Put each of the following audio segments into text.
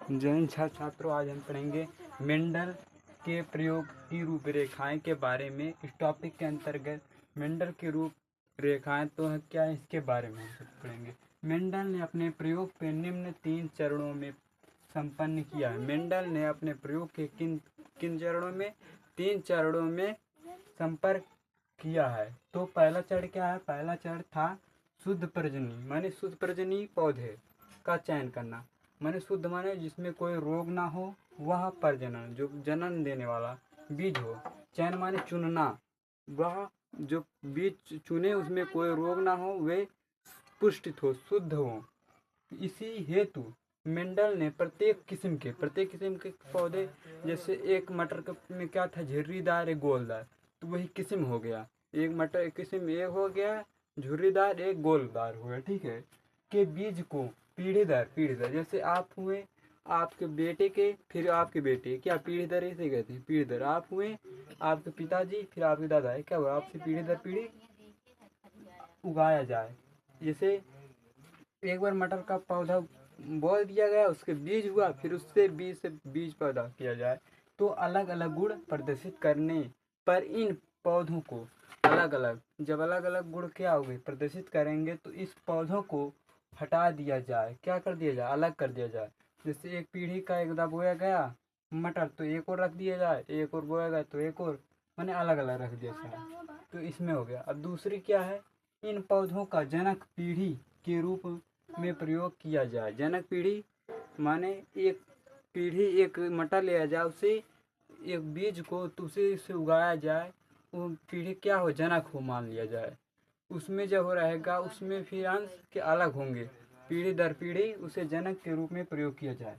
जय हिंद छात्रों, आज हम पढ़ेंगे मेंडल के प्रयोग की रूपरेखाएं के बारे में। इस टॉपिक के अंतर्गत मेंडल की रूपरेखाएं तो क्या है, इसके बारे में हम पढ़ेंगे। मेंडल ने अपने प्रयोग पे निम्न 3 चरणों में संपन्न किया है। मेंडल ने अपने प्रयोग के किन चरणों में? 3 चरणों में संपर्क किया है। तो पहला चरण क्या है? पहला चरण था शुद्ध प्रजननी, माने शुद्ध प्रजननी पौधे का चयन करना। माने शुद्ध माने जिसमें कोई रोग ना हो, वह प्रजनन जो जन्म देने वाला बीज हो। चयन माने चुनना, वह जो बीज चुने उसमें कोई रोग ना हो, वे पुष्टित हो, शुद्ध हो। इसी हेतु मेंडल ने प्रत्येक किस्म के पौधे, जैसे एक मटर में क्या था, झुर्रीदार एक गोलदार, तो वही किस्म हो गया। एक मटर किस्म एक हो गया, झुर्रीदार एक गोलदार हो गया, ठीक है। के बीज को पीढ़ी दर जैसे आप हुए, आपके बेटे के, फिर आपके बेटे, क्या पीढ़ी दर ऐसे कहते हैं, पीढ़ी दर। आप हुए, आपके पिताजी, फिर आपके दादा है, क्या हुआ, आपसे पीढ़ी दर पीढ़ी उगाया जाए। जैसे एक बार मटर का पौधा बो दिया गया, उसके बीज हुआ, फिर उससे बीज पैदा किया जाए। तो अलग अलग गुण प्रदर्शित करने पर इन पौधों को अलग अलग गुण क्या हो गए, प्रदर्शित करेंगे, तो इस पौधों को हटा दिया जाए। क्या कर दिया जाए? अलग कर दिया जाए। जैसे एक पीढ़ी का एकदा बोया गया मटर, तो एक और रख दिया जाए, एक और बोया गया तो एक और, मैंने अलग अलग रख दिया जाए। तो इसमें हो गया। अब दूसरी क्या है, इन पौधों का जनक पीढ़ी के रूप में प्रयोग किया जाए। जनक पीढ़ी माने एक पीढ़ी, एक मटर लिया जाए, उसे एक बीज को, तो उसे उगाया जाए, वो पीढ़ी क्या हो, जनक हो मान लिया जाए। उसमें जब हो रहेगा, उसमें फिर अंश के अलग होंगे, पीढ़ी दर पीढ़ी उसे जनक के रूप में प्रयोग किया जाए।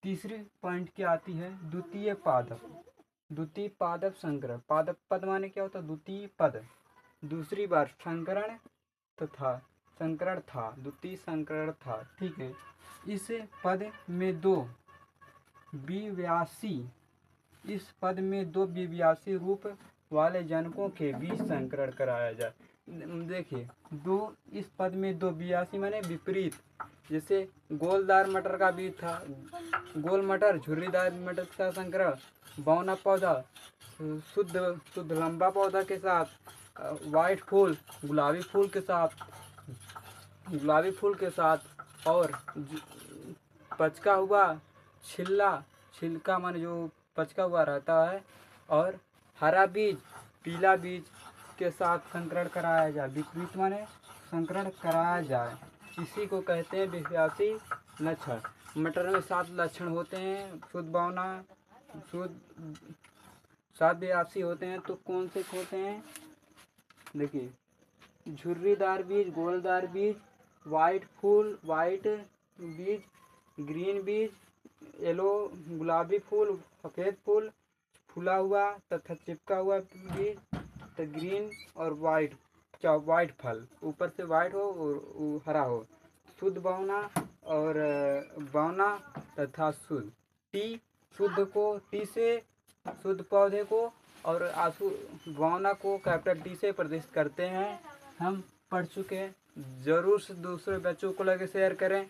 तीसरी पॉइंट क्या आती है, द्वितीय पादप संकरण। पादप पद माने क्या होता है, द्वितीय पद, दूसरी बार संकरण तथा संकरण था, द्वितीय संकरण था, ठीक है। इस पद में दो द्विव्यासी रूप वाले जनकों के बीच संकरण कराया जाए। देखिए, इस पद में दो बियासी माने विपरीत। जैसे गोलदार मटर का बीज था, गोल मटर, झुर्रीदार मटर का संकरण, बौना पौधा शुद्ध लंबा पौधा के साथ, वाइट फूल गुलाबी फूल के साथ, और पचका हुआ छिलका माने जो पचका हुआ रहता है, और हरा बीज पीला बीज के साथ संकरण कराया जाए। विपरीत माने संकरण कराया जाए, इसी को कहते हैं विव्यासी लक्षण। मटर में 7 लक्षण होते हैं, शुद्ध बौना, शुद्ध 7 विव्यासी होते हैं। तो कौन से होते हैं, देखिए, झुर्रीदार बीज, गोलदार बीज, वाइट फूल, वाइट बीज, ग्रीन बीज, येलो गुलाबी फूल, सफ़ेद फूल, फूला हुआ तथा चिपका हुआ बीज, तो ग्रीन और वाइट फल, ऊपर से वाइट हो और हरा हो। शुद्ध बौना और बौना तथा शुद्ध टी से शुद्ध पौधे को, और आंसू बौना को कैपिटल टी से प्रदर्शित करते हैं। हम पढ़ चुके हैं, ज़रूर से दूसरे बच्चों को लगे शेयर करें।